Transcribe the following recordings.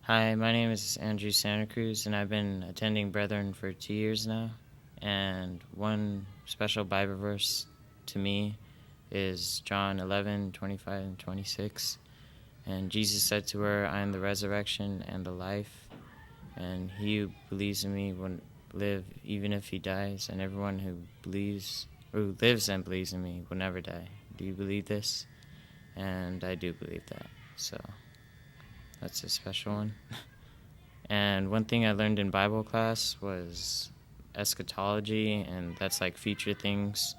Hi, my name is Andrew Santa Cruz, and I've been attending Brethren for 2 years now. And one special Bible verse to me is John 11:25 and 26. And Jesus said to her, I am the resurrection and the life, and he who believes in me will live even if he dies, and everyone who lives and believes in me will never die. Do you believe this? And I do believe that. So that's a special one. And one thing I learned in Bible class was eschatology, and that's like future things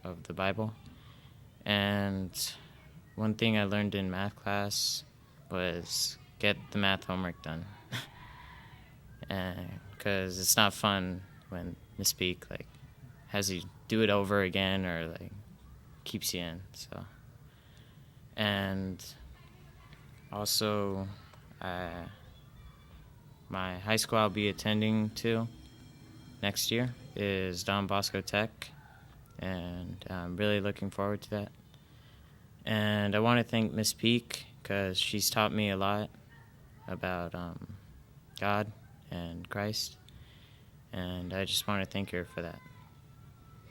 of the Bible. And one thing I learned in math class was get the math homework done. Because it's not fun when Miss Peak like has you do it over again or like keeps you in. So, and also, my high school I'll be attending to next year is Don Bosco Tech, and I'm really looking forward to that. And I want to thank Miss Peak because she's taught me a lot about God and Christ, and I just want to thank her for that.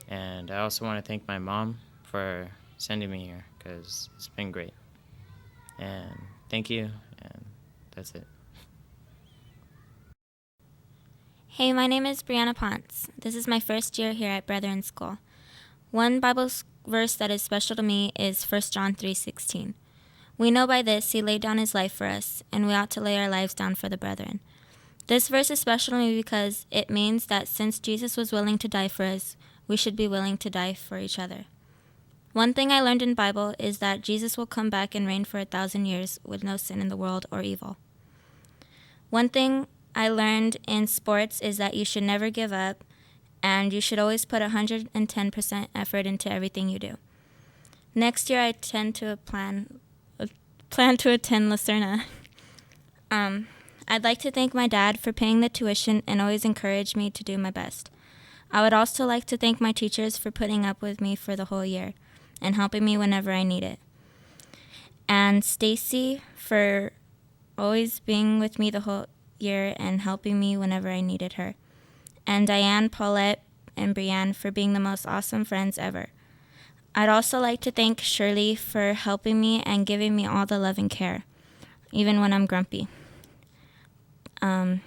And I also want to thank my mom for sending me here because it's been great. And thank you, and that's it. Hey, my name is Brianna Ponce. This is my first year here at Brethren School. One Bible verse that is special to me is 1 John 3:16. We know by this he laid down his life for us, and we ought to lay our lives down for the brethren. This verse is special to me because it means that since Jesus was willing to die for us, we should be willing to die for each other. One thing I learned in Bible is that Jesus will come back and reign for 1,000 years with no sin in the world or evil. One thing I learned in sports is that you should never give up, and you should always put 110% effort into everything you do. Next year, I plan to attend Lucerna. I'd like to thank my dad for paying the tuition and always encourage me to do my best. I would also like to thank my teachers for putting up with me for the whole year and helping me whenever I need it. And Stacy for always being with me the whole year and helping me whenever I needed her. And Diane, Paulette, and Brianne for being the most awesome friends ever. I'd also like to thank Shirley for helping me and giving me all the love and care, even when I'm grumpy. I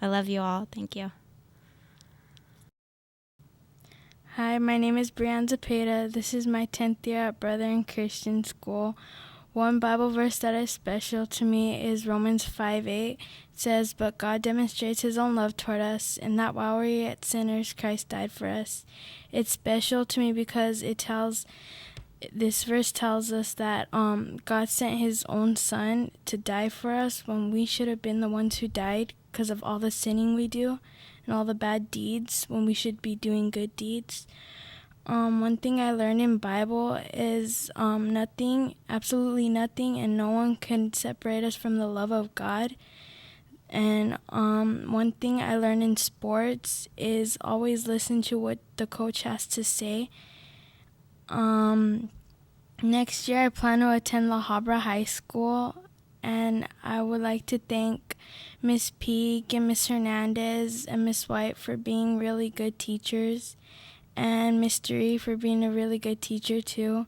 love you all. Thank you. Hi, my name is Brianne Zepeda. This is my 10th year at Brethren Christian School. One Bible verse that is special to me is Romans 5:8. It says, but God demonstrates his own love toward us, and that while we were yet sinners, Christ died for us. It's special to me because this verse tells us that God sent his own son to die for us when we should have been the ones who died because of all the sinning we do and all the bad deeds when we should be doing good deeds. One thing I learned in Bible is nothing, absolutely nothing, and no one can separate us from the love of God. And one thing I learned in sports is always listen to what the coach has to say. Next year I plan to attend La Habra High School, and I would like to thank Miss Peak and Miss Hernandez and Miss White for being really good teachers, and Mr. E for being a really good teacher too,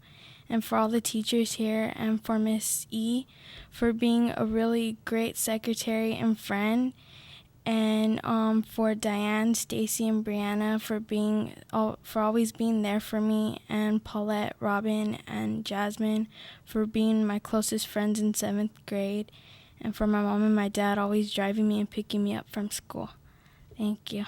and for all the teachers here, and for Miss E for being a really great secretary and friend, and for Diane, Stacy, and Brianna for always being there for me, and Paulette, Robin, and Jasmine for being my closest friends in 7th grade, and for my mom and my dad always driving me and picking me up from school. Thank you.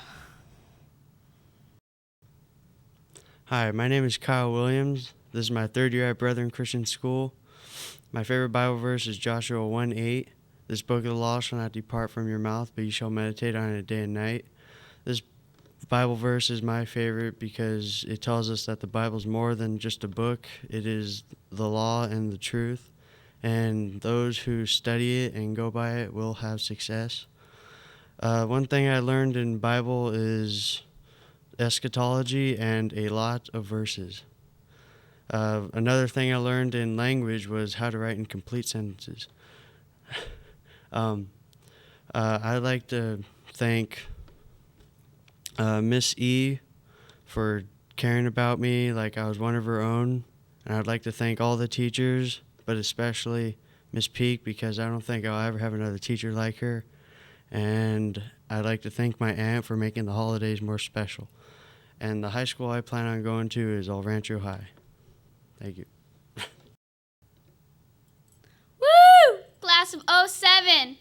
Hi, my name is Kyle Williams. This is my 3rd year at Brethren Christian School. My favorite Bible verse is Joshua 1:8. This book of the law shall not depart from your mouth, but you shall meditate on it day and night. This Bible verse is my favorite because it tells us that the Bible is more than just a book. It is the law and the truth, and those who study it and go by it will have success. One thing I learned in Bible is eschatology and a lot of verses. Another thing I learned in language was how to write in complete sentences. I'd like to thank Miss E for caring about me like I was one of her own. And I'd like to thank all the teachers, but especially Miss Peak, because I don't think I'll ever have another teacher like her. And I'd like to thank my aunt for making the holidays more special. And the high school I plan on going to is El Rancho High. Thank you. Woo! Class of '07.